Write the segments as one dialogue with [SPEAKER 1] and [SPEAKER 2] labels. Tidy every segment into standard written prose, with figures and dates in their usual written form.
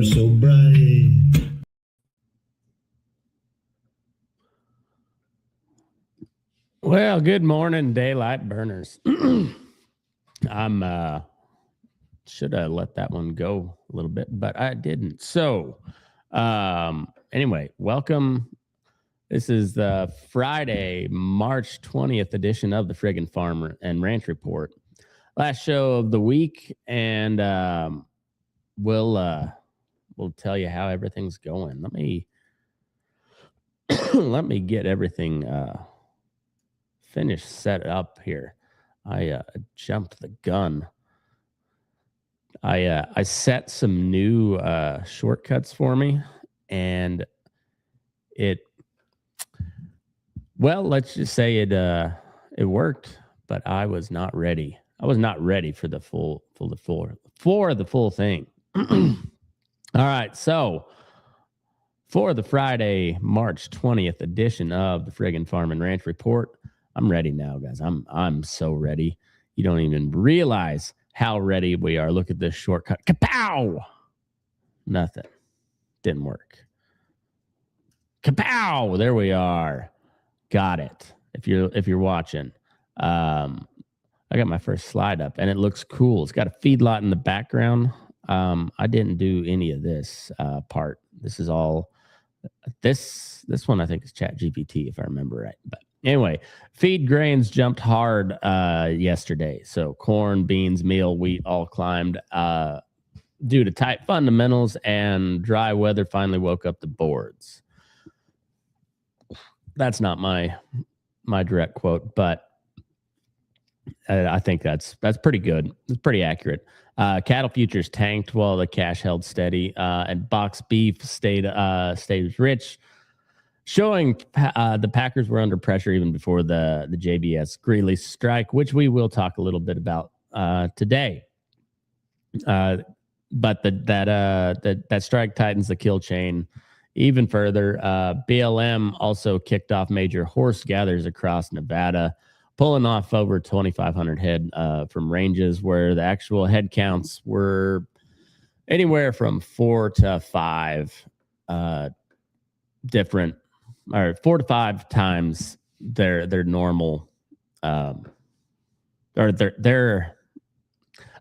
[SPEAKER 1] are so bright.
[SPEAKER 2] Well, good morning, daylight burners. I'm should have let that one go a little bit, but I didn't. So, anyway, welcome. This is the Friday, March 20th edition of the Friggin Farmer and Ranch Report. Last show of the week, and we'll tell you how everything's going. Let me let me get everything finished, set up here. I jumped the gun. I set some new shortcuts for me, and let's just say it worked, but I was not ready. I was not ready for the full thing. All right, so for the Friday, March 20th edition of the Friggin Farm and Ranch Report, I'm ready now, guys. I'm so ready. You don't even realize how ready we are. Look at this shortcut. Kapow! Nothing. Didn't work. Kapow! There we are. Got it. If you're watching. I got my first slide up and it looks cool. It's got a feedlot in the background. I didn't do any of this part. This is all this one I think is ChatGPT if I remember right. But anyway, feed grains jumped hard yesterday. So corn, beans, meal, wheat all climbed due to tight fundamentals, and dry weather finally woke up the boards. That's not my direct quote, but I think that's pretty good. It's pretty accurate. Cattle futures tanked while the cash held steady, and box beef stayed rich, showing the Packers were under pressure even before the JBS Greeley strike, which we will talk a little bit about today. But that strike tightens the kill chain even further. BLM also kicked off major horse gathers across Nevada, pulling off over 2,500 head from ranges where the actual head counts were anywhere from 4 to 5 different, or 4 to 5 times their normal or their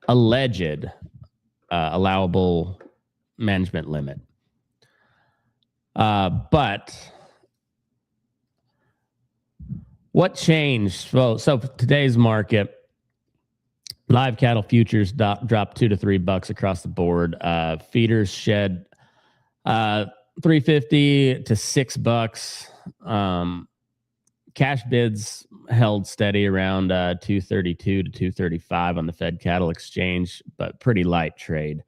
[SPEAKER 2] alleged allowable management limit. But what changed? So today's market, live cattle futures dropped $2 to $3 across the board. Feeders shed $3.50 to $6. Cash bids held steady around $2.32 to $2.35 on the Fed Cattle Exchange, but pretty light trade.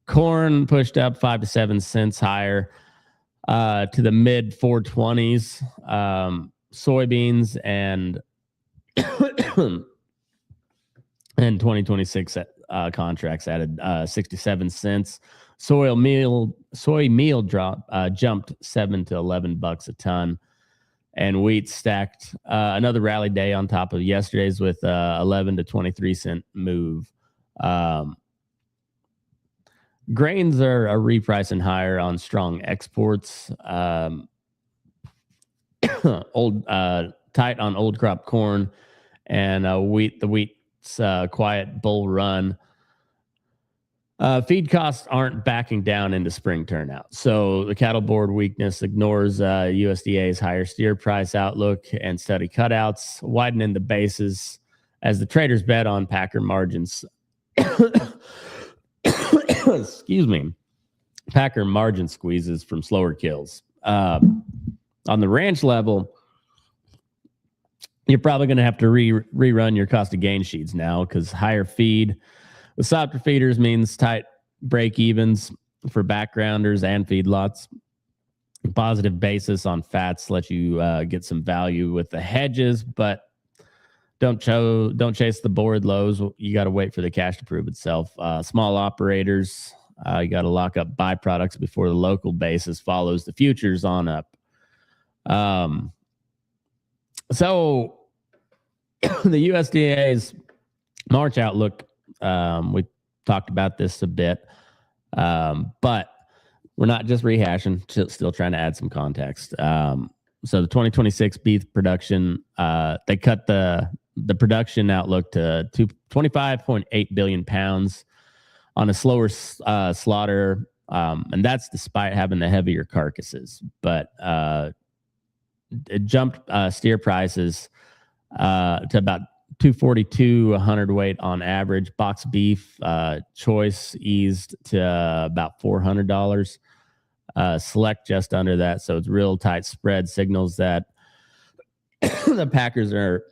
[SPEAKER 2] Corn pushed up 5 to 7 cents higher to the mid 420s. Soybeans and 2026 contracts added 67 cents. Soy meal jumped $7 to $11 a ton, and wheat stacked another rally day on top of yesterday's with 11 to 23 cent move. Grains are repricing higher on strong exports. Tight on old crop corn, and wheat. The wheat's quiet bull run. Feed costs aren't backing down into spring turnout. So the cattle board weakness ignores USDA's higher steer price outlook and steady cutouts, widening the bases as the traders bet on packer margins. Excuse me. Packer margin squeezes from slower kills. On the ranch level, you're probably going to have to rerun your cost of gain sheets now, because higher feed with softer feeders means tight break evens for backgrounders and feedlots. Positive basis on fats let you get some value with the hedges, but don't chase the board lows. You got to wait for the cash to prove itself. Small operators, you got to lock up byproducts before the local basis follows the futures on up. So the USDA's March outlook, we talked about this a bit. But we're not just rehashing, still trying to add some context. So the 2026 beef production, they cut the production outlook to 25.8 billion pounds on a slower slaughter, and that's despite having the heavier carcasses. But it jumped steer prices to about 242 a hundredweight on average. Box beef choice eased to about $400. Select just under that, so it's real tight spread. Signals that the Packers are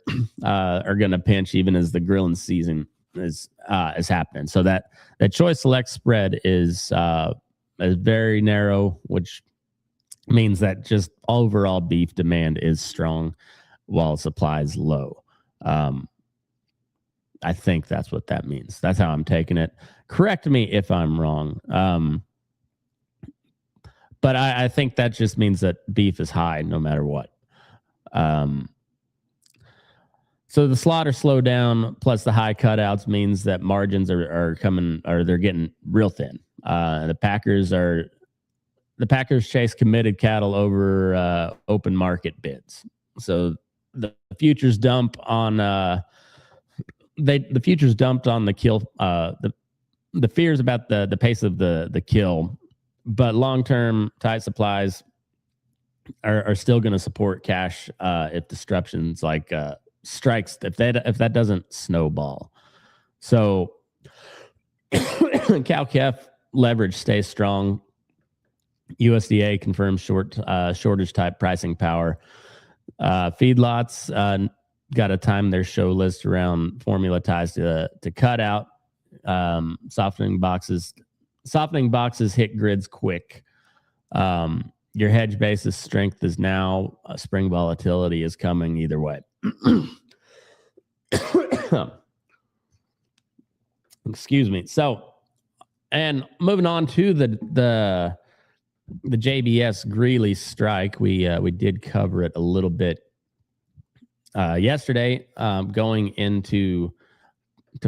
[SPEAKER 2] going to pinch even as the grilling season is happening. So that choice select spread is very narrow, which means that just overall beef demand is strong while supply is low. I think that's what that means. That's how I'm taking it. Correct me if I'm wrong. But I think that just means that beef is high no matter what. So the slaughter slowdown plus the high cutouts means that margins are coming, or they're getting real thin. The Packers chase committed cattle over open market bids. So the futures dump on the futures dumped on the kill. The fears about the pace of the kill, but long-term tight supplies are still going to support cash if disruptions like strikes, if that doesn't snowball. So cow-calf leverage stays strong. USDA confirms shortage type pricing power. Feedlots got to time their show list around formula ties to cut out. Softening boxes hit grids quick. Your hedge basis strength is now. Spring volatility is coming either way. Excuse me. So, and moving on to the JBS Greeley strike, we did cover it a little bit yesterday. Going into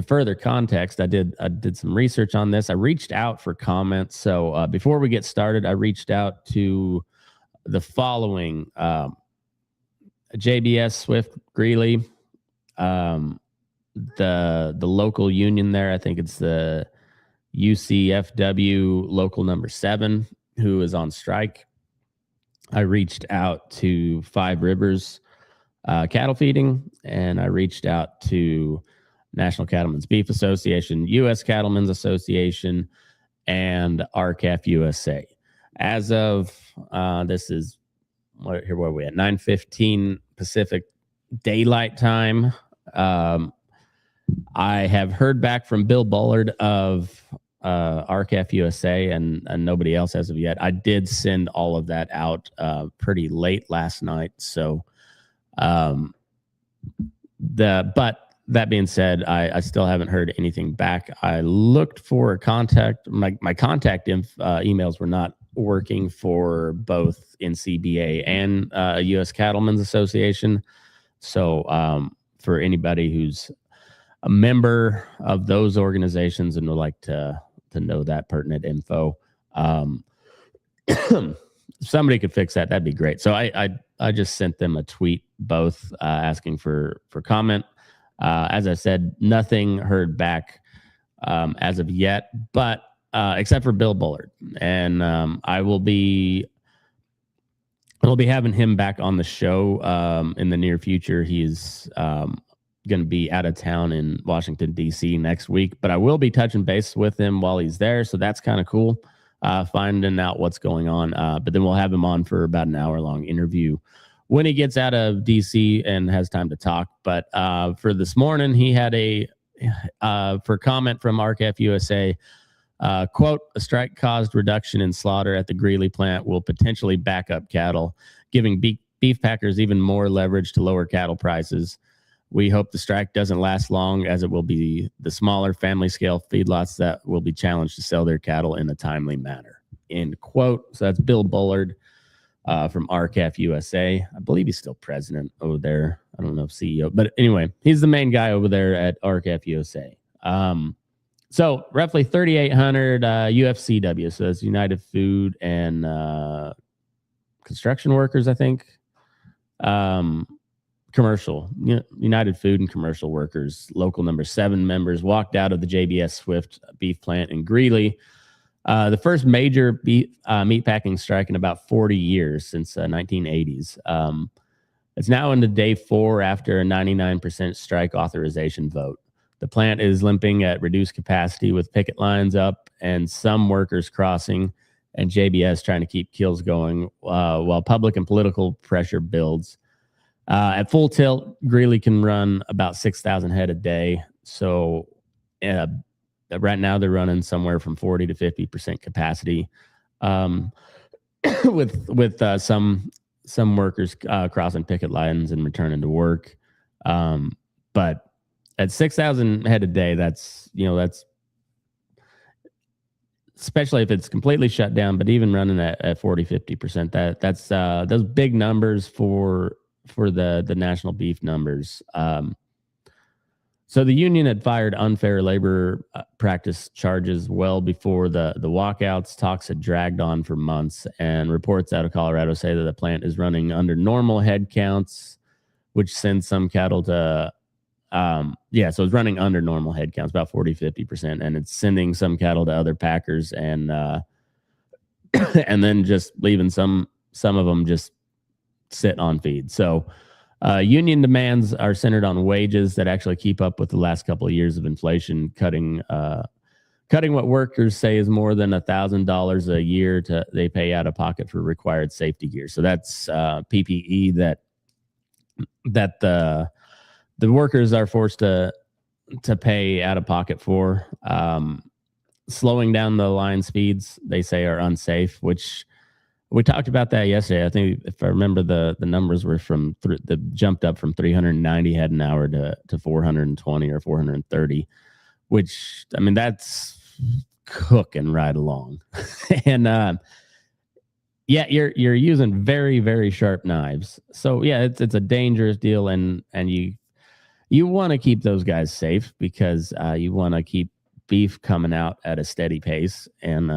[SPEAKER 2] further context, I did some research on this. I reached out for comments. So before we get started, I reached out to the following: JBS Swift Greeley, the local union there. I think it's the UCFW local number 7, who is on strike. I reached out to Five Rivers Cattle Feeding, and I reached out to National Cattlemen's Beef Association, U.S. Cattlemen's Association, and RCAF USA. As of this is where are we at? 9:15 Pacific Daylight Time. I have heard back from Bill Bullard of RCAF USA and nobody else as of yet. I did send all of that out pretty late last night. So, but that being said, I still haven't heard anything back. I looked for a contact. My contact emails were not working for both NCBA and U.S. Cattlemen's Association. So for anybody who's a member of those organizations and would like to know that pertinent info, if somebody could fix that, that'd be great. So I just sent them a tweet, both asking for comment. As I said, nothing heard back as of yet, but except for Bill Bullard, and I will be having him back on the show in the near future. He's going to be out of town in Washington, D.C. next week, but I will be touching base with him while he's there. So that's kind of cool, finding out what's going on. But then we'll have him on for about an hour-long interview when he gets out of D.C. and has time to talk. But for this morning, he had for comment from RCAF USA, quote, "A strike caused reduction in slaughter at the Greeley plant will potentially back up cattle, giving beef packers even more leverage to lower cattle prices. We hope the strike doesn't last long, as it will be the smaller family scale feedlots that will be challenged to sell their cattle in a timely manner." End quote. So that's Bill Bullard from RCAF USA. I believe he's still president over there. I don't know if CEO, but anyway, he's the main guy over there at RCAF USA. So roughly 3,800 UFCW. So that's United Food and Construction Workers, I think. Commercial, United Food and Commercial Workers, local number 7 members walked out of the JBS Swift beef plant in Greeley. The first major meatpacking strike in about 40 years since 1980s. It's now into day 4 after a 99% strike authorization vote. The plant is limping at reduced capacity with picket lines up and some workers crossing, and JBS trying to keep kills going while public and political pressure builds. At full tilt, Greeley can run about 6,000 head a day. So right now they're running somewhere from 40 to 50% capacity, with some workers crossing picket lines and returning to work. But at 6,000 head a day, that's especially if it's completely shut down, but even running at 40, 50%, that's those big numbers for the national beef numbers. So the union had fired unfair labor practice charges well before the walkouts. Talks had dragged on for months, and reports out of Colorado say that the plant is running under normal head counts, which sends some cattle to so it's running under normal head counts, about 40, 50%, and it's sending some cattle to other packers and and then just leaving some of them just sit on feed. So union demands are centered on wages that actually keep up with the last couple of years of inflation, cutting what workers say is more than $1,000 a year they pay out of pocket for required safety gear. So that's PPE that the workers are forced to pay out of pocket for. Slowing down the line speeds, they say, are unsafe, which we talked about that yesterday. I think if I remember, the numbers were jumped up from 390 head an hour to 420 or 430, which, I mean, that's cooking right along. And you're using very, very sharp knives. So yeah, it's a dangerous deal, and you want to keep those guys safe because you want to keep beef coming out at a steady pace and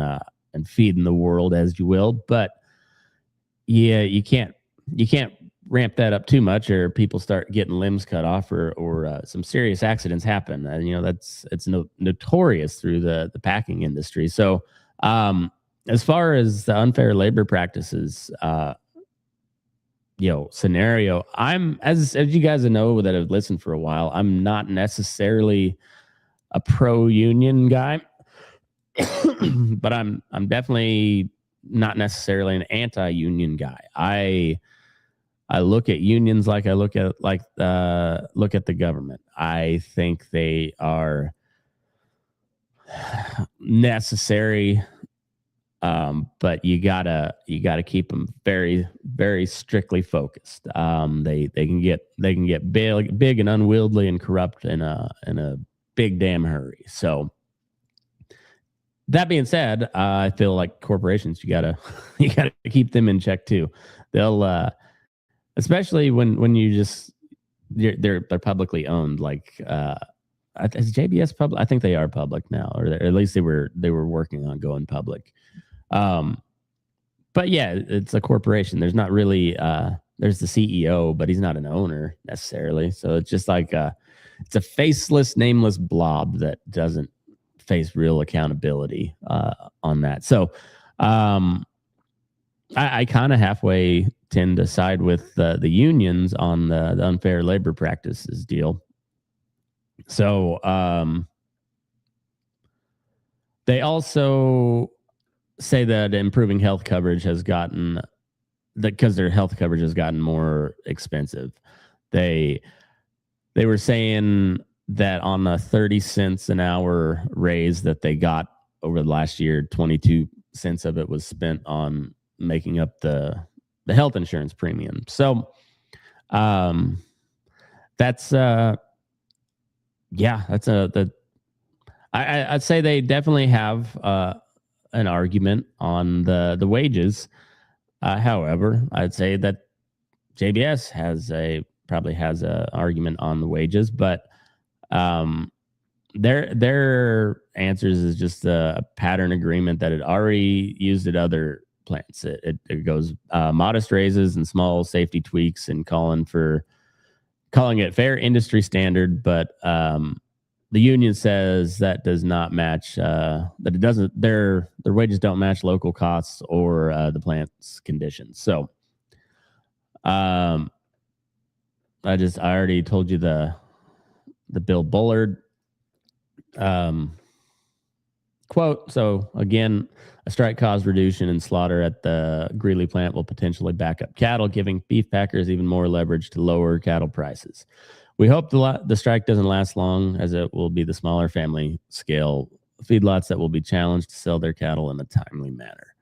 [SPEAKER 2] feeding the world as you will. But yeah, you can't ramp that up too much, or people start getting limbs cut off, or some serious accidents happen. And it's notorious through the packing industry. So as far as the unfair labor practices scenario, I'm, as you guys know that have listened for a while, I'm not necessarily a pro-union guy, but I'm definitely not necessarily an anti-union guy. I look at unions like I look at the government. I think they are necessary, but you gotta keep them very, very strictly focused. They can get big and unwieldy and corrupt in a big damn hurry. So that being said, I feel like corporations, you gotta keep them in check too. They'll especially when they're publicly owned. Like is JBS public? I think they are public now, or at least they were working on going public. But yeah, it's a corporation. There's not really there's the CEO, but he's not an owner necessarily. So it's just like it's a faceless, nameless blob that doesn't face real accountability on that. So I kind of halfway tend to side with the unions on the unfair labor practices deal. So they also say that improving health coverage has gotten that because their health coverage has gotten more expensive. They were saying that on a 30 cents an hour raise that they got over the last year, 22 cents of it was spent on making up the health insurance premium. So that's I'd say they definitely have an argument on the wages. However, I'd say that JBS probably has a argument on the wages, but their answers is just a pattern agreement that it already used at other plants. It goes modest raises and small safety tweaks and calling it fair industry standard, but the union says that does not match, that it doesn't, their wages don't match local costs or the plant's conditions. So I already told you the Bill Bullard quote. So again, a strike caused reduction in slaughter at the Greeley plant will potentially back up cattle, giving beef packers even more leverage to lower cattle prices. We hope the strike doesn't last long, as it will be the smaller family scale feedlots that will be challenged to sell their cattle in a timely manner.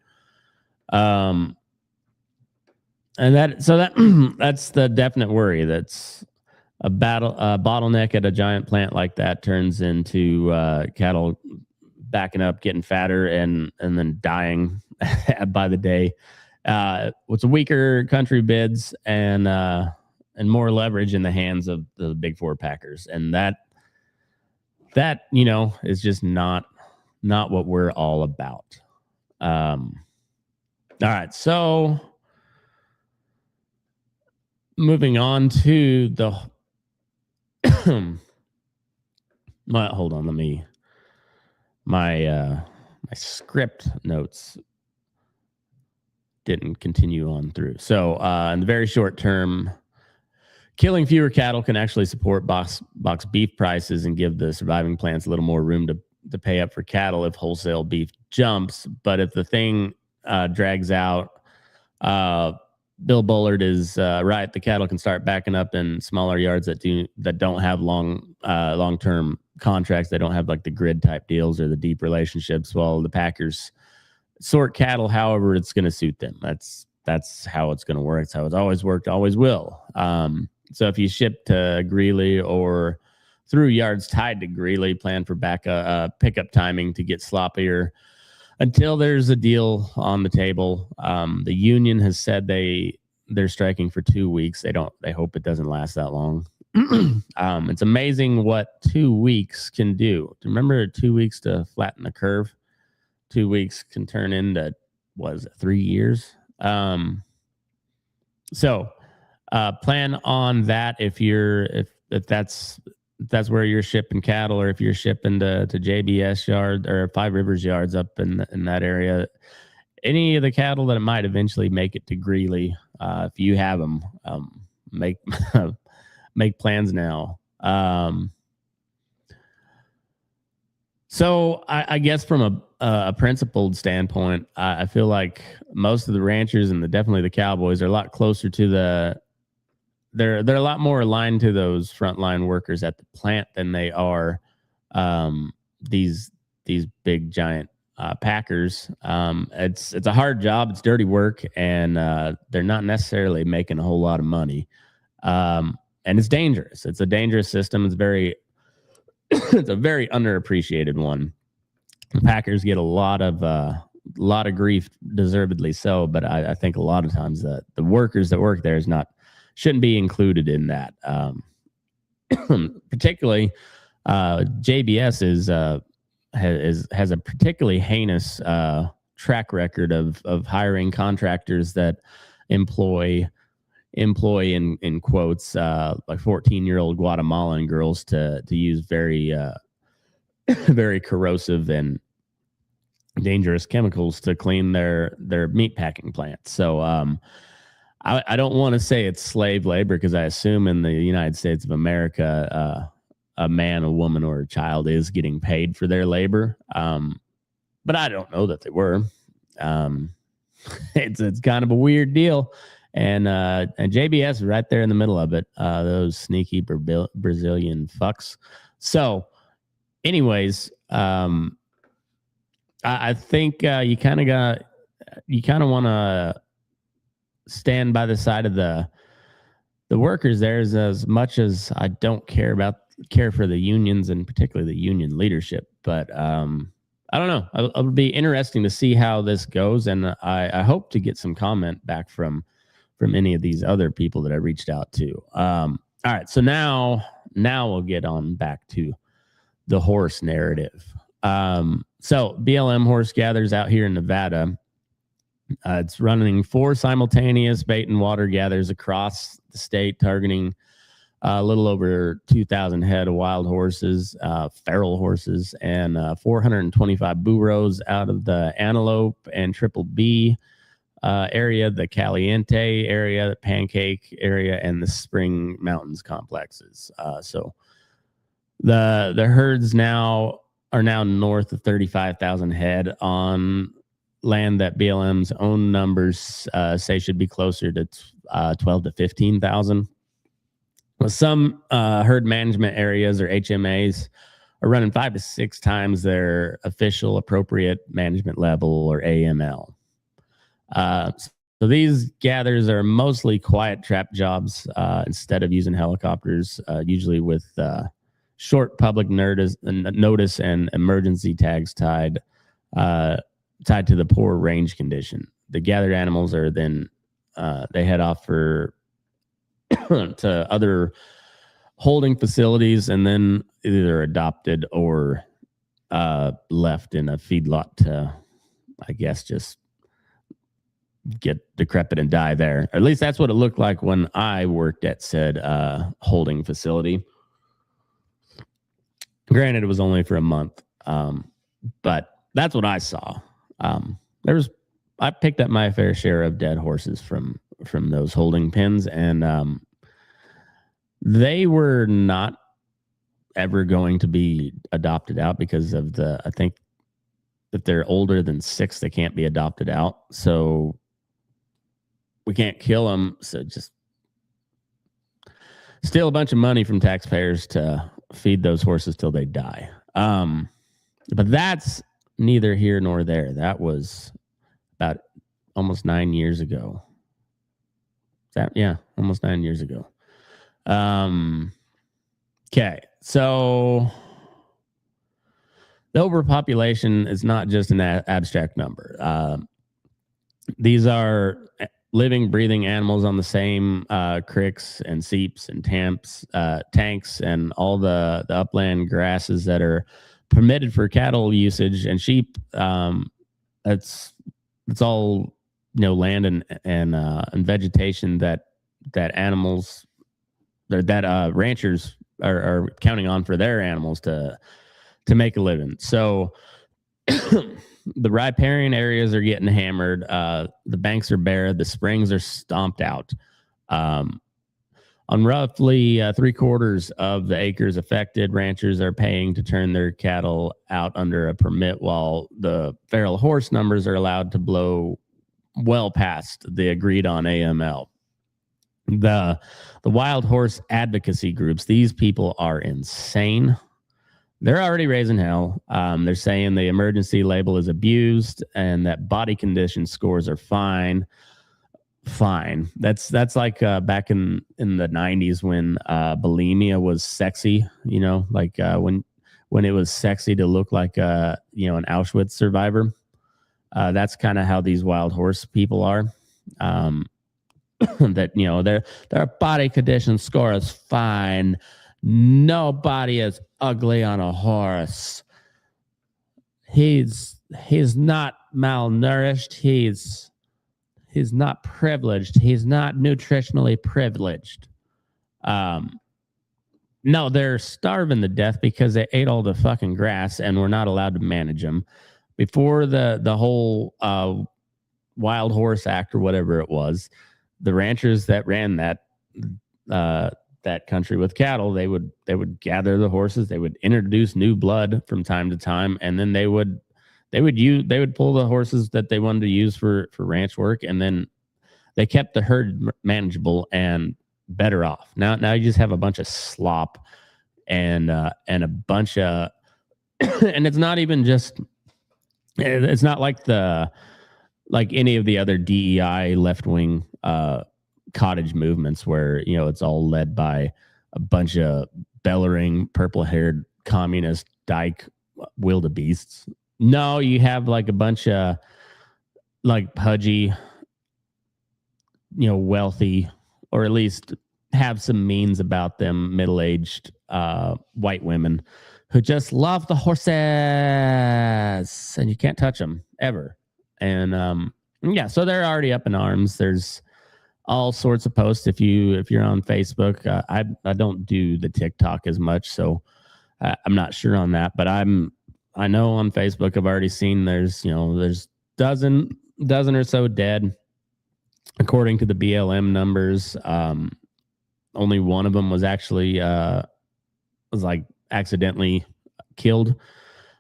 [SPEAKER 2] And that's the definite worry. That's a bottleneck at a giant plant like that turns into cattle backing up, getting fatter, and then dying by the day. With weaker country bids and more leverage in the hands of the big four packers, and that is just not what we're all about. All right, so moving on to the hold on, my script notes didn't continue on through. So in the very short term, killing fewer cattle can actually support box beef prices and give the surviving plants a little more room to pay up for cattle if wholesale beef jumps. But if the thing drags out, Bill Bullard is right. The cattle can start backing up in smaller yards that don't have long-term contracts. They don't have like the grid type deals or the deep relationships. While the packers sort cattle however it's going to suit them. That's how it's going to work. It's how it's always worked, always will. So if you ship to Greeley or through yards tied to Greeley, plan for pickup timing to get sloppier until there's a deal on the table. The union has said they're striking for 2 weeks. They hope it doesn't last that long. It's amazing what 2 weeks can do. Remember 2 weeks to flatten the curve? 2 weeks can turn into, 3 years? So plan on that if that's where you're shipping cattle, or if you're shipping to JBS yard or Five Rivers yards up in that area. Any of the cattle that might eventually make it to Greeley, if you have them, make make plans now. So I guess from a principled standpoint, I feel like most of the ranchers and definitely the cowboys are a lot closer to they're a lot more aligned to those frontline workers at the plant than they are these big giant packers. It's a hard job. It's dirty work, and they're not necessarily making a whole lot of money. And it's dangerous. It's a dangerous system. It's it's a very underappreciated one. The packers get a lot of grief, deservedly so, but I think a lot of times the workers that work there shouldn't be included in that. Particularly, JBS has a particularly heinous track record of hiring contractors that employ in quotes like 14-year-old Guatemalan girls to use very very corrosive and dangerous chemicals to clean their meat packing plants. So I don't want to say it's slave labor, because I assume in the United States of America a man, a woman, or a child is getting paid for their labor. But I don't know that they were. It's kind of a weird deal. And JBS is right there in the middle of it. Those sneaky Brazilian fucks. So anyways, I think you kind of want to stand by the side of the workers there, as much as I don't care for the unions, and particularly the union leadership. But I don't know. It'll be interesting to see how this goes, and I hope to get some comment back from any of these other people that I reached out to. All right, so now we'll get on back to the horse narrative. So BLM Horse Gathers out here in Nevada. It's running 4 simultaneous bait and water gathers across the state, targeting a little over 2,000 head of wild horses, feral horses, and 425 burros out of the Antelope and Triple B area, the Caliente area, the Pancake area, and the Spring Mountains complexes. So the herds are now north of 35,000 head on land that BLM's own numbers say should be closer to 12 to 15,000. Well, some herd management areas, or HMAs, are running 5 to 6 times their official appropriate management level, or AML. So these gathers are mostly quiet trap jobs instead of using helicopters, usually with short public notice and emergency tags tied to the poor range condition. The gathered animals are then they head off to other holding facilities, and then either adopted or left in a feedlot to, I guess, just get decrepit and die there. At least that's what it looked like when I worked at said holding facility. Granted, it was only for a month, but that's what I saw. I picked up my fair share of dead horses from those holding pens, and they were not ever going to be adopted out because of I think if they're older than 6, they can't be adopted out. So we can't kill them. So just steal a bunch of money from taxpayers to feed those horses till they die. But that's neither here nor there. That was about almost 9 years ago. Almost 9 years ago. Okay, so the overpopulation is not just an abstract number. These are living, breathing animals on the same cricks and seeps and tanks and all the upland grasses that are permitted for cattle usage and sheep. It's all land and vegetation that animals that ranchers are counting on for their animals to make a living. So the riparian areas are getting hammered. The banks are bare. The springs are stomped out. On roughly 3/4 of the acres affected, ranchers are paying to turn their cattle out under a permit, while the feral horse numbers are allowed to blow well past the agreed on AML. The wild horse advocacy groups, these people are insane. They're already raising hell. They're saying the emergency label is abused and that body condition scores are fine. That's like back in the 90s when bulimia was sexy, when it was sexy to look like an Auschwitz survivor. That's kind of how these wild horse people are. That their body condition score is fine. Nobody is ugly on a horse. He's not malnourished. He's not privileged. He's not nutritionally privileged. No, they're starving to death because they ate all the fucking grass and we're not allowed to manage them. Before the whole Wild Horse Act or whatever it was, the ranchers that ran that country with cattle, they would gather the horses, they would introduce new blood from time to time, and then they would pull the horses that they wanted to use for ranch work, and then they kept the herd manageable and better off. Now you just have a bunch of slop and a bunch of and it's not even just, it's not like any of the other DEI left-wing cottage movements where it's all led by a bunch of bellowing purple-haired communist dyke wildebeests. No, you have like a bunch of like pudgy, wealthy, or at least have some means about them, middle-aged white women who just love the horses, and you can't touch them ever. And yeah, so they're already up in arms. There's all sorts of posts. If you're on Facebook, I don't do the TikTok as much, so I'm not sure on that. But I know on Facebook I've already seen there's dozen or so dead, according to the BLM numbers. Only one of them was actually was like accidentally killed.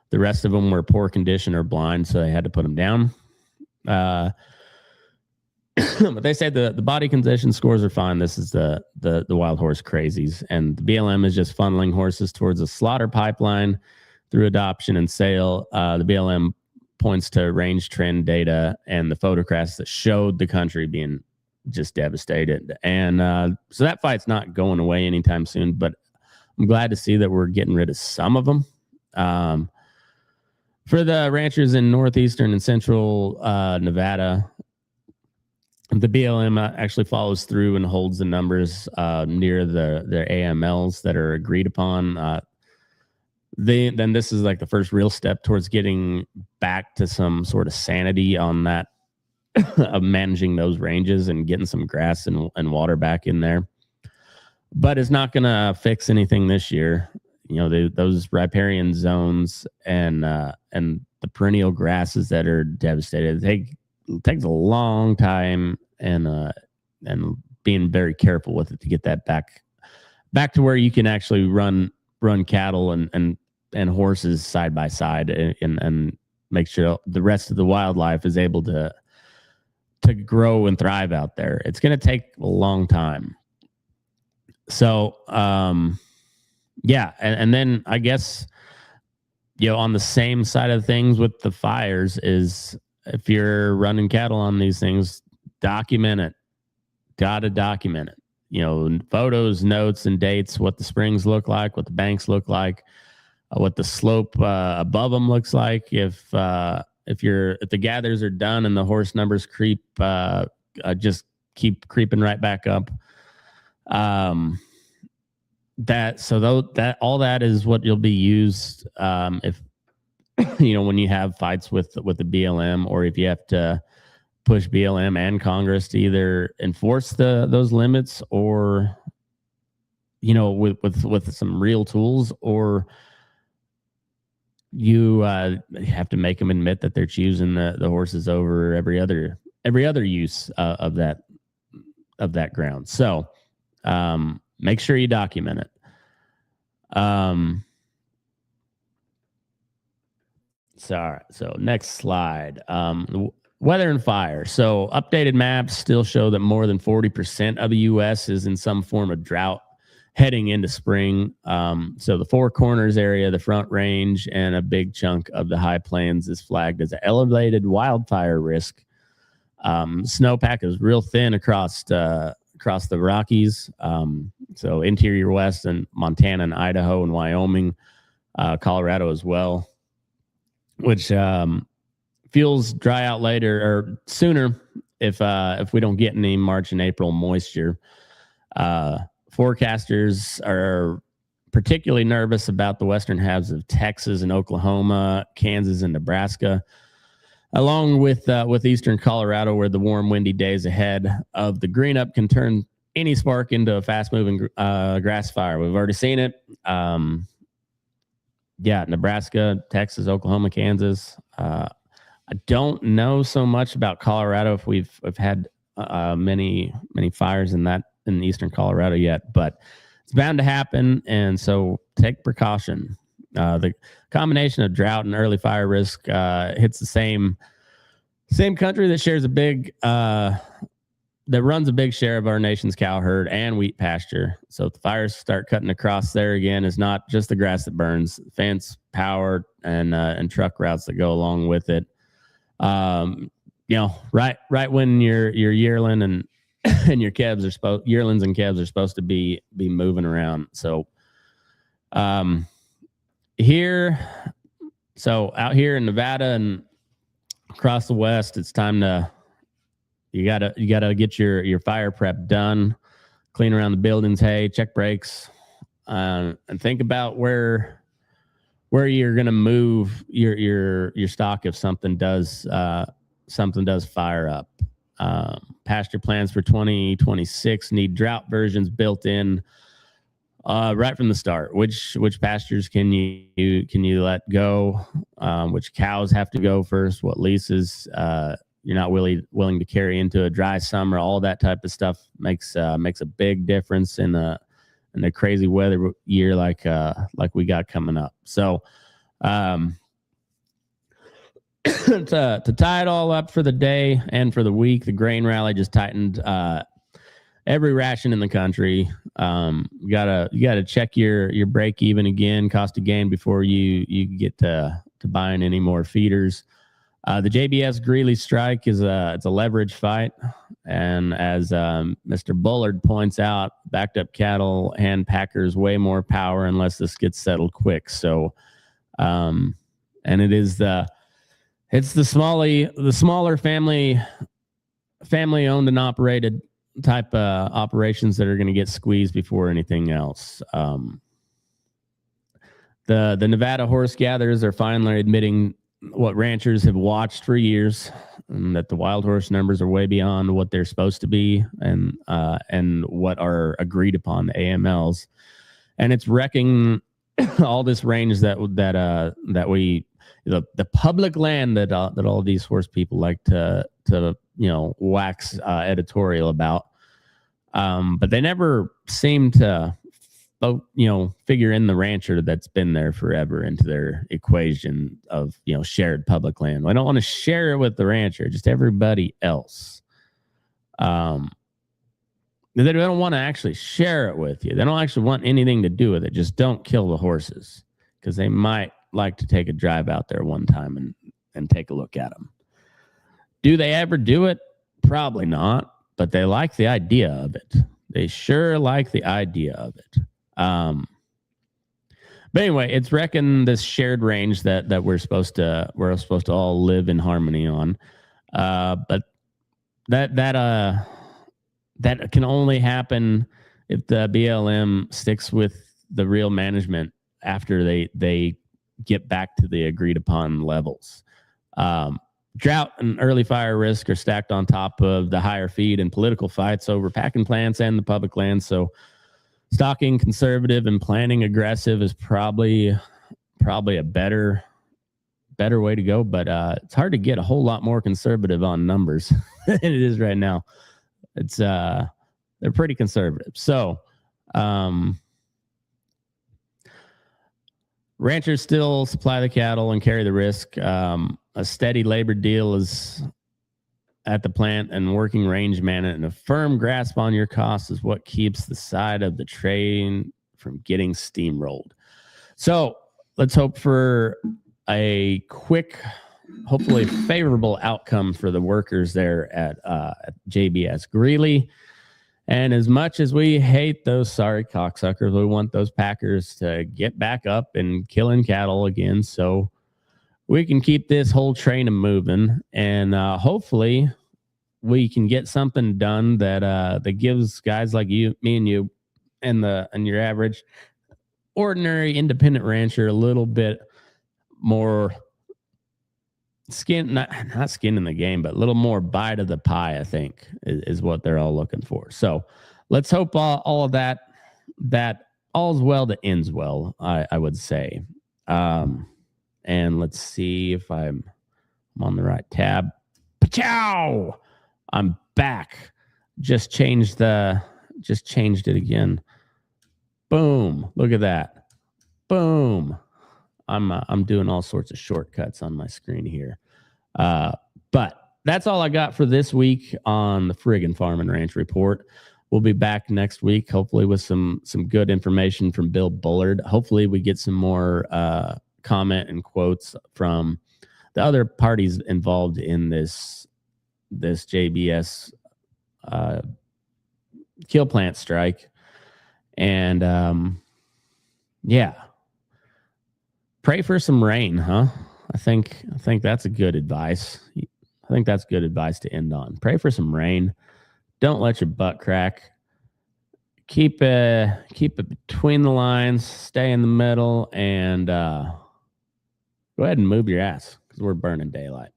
[SPEAKER 2] The rest of them were poor condition or blind, so they had to put them down. But they say the body condition scores are fine. This is the wild horse crazies, and the BLM is just funneling horses towards a slaughter pipeline through adoption and sale. The BLM points to range trend data and the photographs that showed the country being just devastated. And so that fight's not going away anytime soon, but I'm glad to see that we're getting rid of some of them. For the ranchers in northeastern and central Nevada, the BLM actually follows through and holds the numbers near the AMLs that are agreed upon. Then this is like the first real step towards getting back to some sort of sanity on that of managing those ranges and getting some grass and water back in there. But it's not going to fix anything this year. Those riparian zones and the perennial grasses that are devastated. It takes a long time and being very careful with it to get that back to where you can actually run cattle and horses side by side and make sure the rest of the wildlife is able to grow and thrive out there. It's going to take a long time. So, yeah. And then I guess, on the same side of things with the fires is if you're running cattle on these things, document it. Got to document it. Photos, notes, and dates, what the springs look like, what the banks look like, what the slope above them looks like. If the gathers are done and the horse numbers creep, just keep creeping right back up. That all that is what you'll be used if when you have fights with the BLM, or if you have to push BLM and Congress to either enforce those limits, or with some real tools, or you have to make them admit that they're choosing the horses over every other use of that ground. So make sure you document it. So next slide. Weather and fire. So updated maps still show that more than 40% of the U.S. is in some form of drought heading into spring. So the Four Corners area, the Front Range, and a big chunk of the High Plains is flagged as an elevated wildfire risk. Snowpack is real thin across the Rockies. So interior West and Montana and Idaho and Wyoming, Colorado as well, which feels dry out later or sooner if we don't get any March and April moisture. Forecasters are particularly nervous about the western halves of Texas and Oklahoma, Kansas and Nebraska, along with eastern Colorado, where the warm, windy days ahead of the green up can turn any spark into a fast-moving grass fire. We've already seen it. Nebraska, Texas, Oklahoma, Kansas. I don't know so much about Colorado if we've had many fires in eastern Colorado yet, but it's bound to happen, and so take precaution. The combination of drought and early fire risk hits the same country that shares that runs a big share of our nation's cow herd and wheat pasture. So if the fires start cutting across there again, it's not just the grass that burns, fence, power, and truck routes that go along with it. Right when your yearling and your calves are yearlings and calves are supposed to be moving around. So out here in Nevada and across the West, it's time to you gotta get your fire prep done, clean around the buildings, check brakes, and think about where where you're going to move your stock if something does fire up. Pasture plans for 2026 need drought versions built in right from the start. Which pastures can you let go? Which cows have to go first? What leases you're not willing to carry into a dry summer? All that type of stuff makes a big difference in a crazy weather year like we got coming up. So to tie it all up for the day and for the week, the grain rally just tightened every ration in the country. You gotta check your break even again, cost of gain, before you get to buying any more feeders. The JBS Greeley strike it's a leverage fight, and as Mr. Bullard points out, backed up cattle hand packers way more power unless this gets settled quick. So, and it's the smaller family owned and operated type operations that are going to get squeezed before anything else. The Nevada horse gatherers are finally admitting what ranchers have watched for years, and that the wild horse numbers are way beyond what they're supposed to be, and what are agreed upon AMLs, and it's wrecking all this range that we the public land that all these horse people like to wax editorial about, but they never seem to figure in the rancher that's been there forever into their equation of shared public land. I don't want to share it with the rancher, just everybody else. They don't want to actually share it with you. They don't actually want anything to do with it. Just don't kill the horses, because they might like to take a drive out there one time and take a look at them. Do they ever do it? Probably not, but they like the idea of it. They sure like the idea of it. But anyway, it's wrecking this shared range that we're supposed to all live in harmony on. But that can only happen if the BLM sticks with the real management after they get back to the agreed upon levels. Drought and early fire risk are stacked on top of the higher feed and political fights over packing plants and the public land. So stocking conservative and planning aggressive is probably a better way to go. But it's hard to get a whole lot more conservative on numbers than it is right now. It's they're pretty conservative. So ranchers still supply the cattle and carry the risk. A steady labor deal is at the plant, and working range management and a firm grasp on your costs is what keeps the side of the train from getting steamrolled. So let's hope for a quick, hopefully favorable outcome for the workers there at JBS Greeley. And as much as we hate those sorry cocksuckers, we want those packers to get back up and killing cattle again, so we can keep this whole train moving. And hopefully we can get something done that gives guys like you, me and you, and your average ordinary independent rancher a little bit more skin, not skin in the game, but a little more bite of the pie, I think, is what they're all looking for. So let's hope all of that all's well that ends well, I would say. And let's see if I'm on the right tab. Pachow! I'm back. Just changed it again. Boom. Look at that. Boom. I'm doing all sorts of shortcuts on my screen here. But that's all I got for this week on the Friggin Farm and Ranch Report. We'll be back next week, hopefully with some good information from Bill Bullard. Hopefully we get some more comment and quotes from the other parties involved in this JBS kill plant strike. And yeah. Pray for some rain, huh? I think that's a good advice. I think that's good advice to end on. Pray for some rain. Don't let your butt crack. Keep it between the lines. Stay in the middle, and Go ahead and move your ass because we're burning daylight.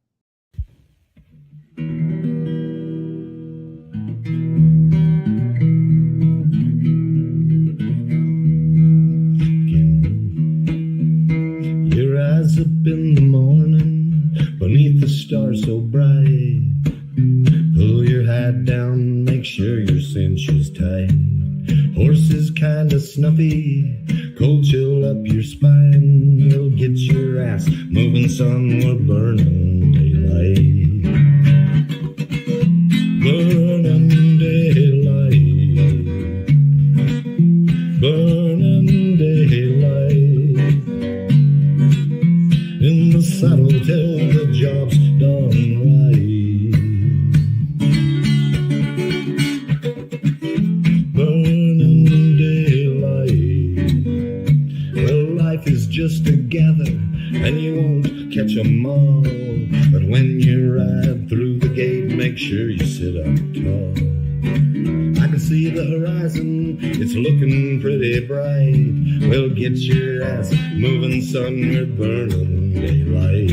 [SPEAKER 1] Your eyes up in the morning beneath the stars so bright. Pull your hat down, make sure your cinch is tight. Horses kinda snuffy, cold chill up your spine. We'll get your ass moving, son, we're burning daylight. Burning daylight. Burning daylight. In the saddle till the job's done right. Just together, and you won't catch 'em all. But when you ride through the gate, make sure you sit up tall. I can see the horizon, it's looking pretty bright. Well, get your ass moving, son, we're burning daylight.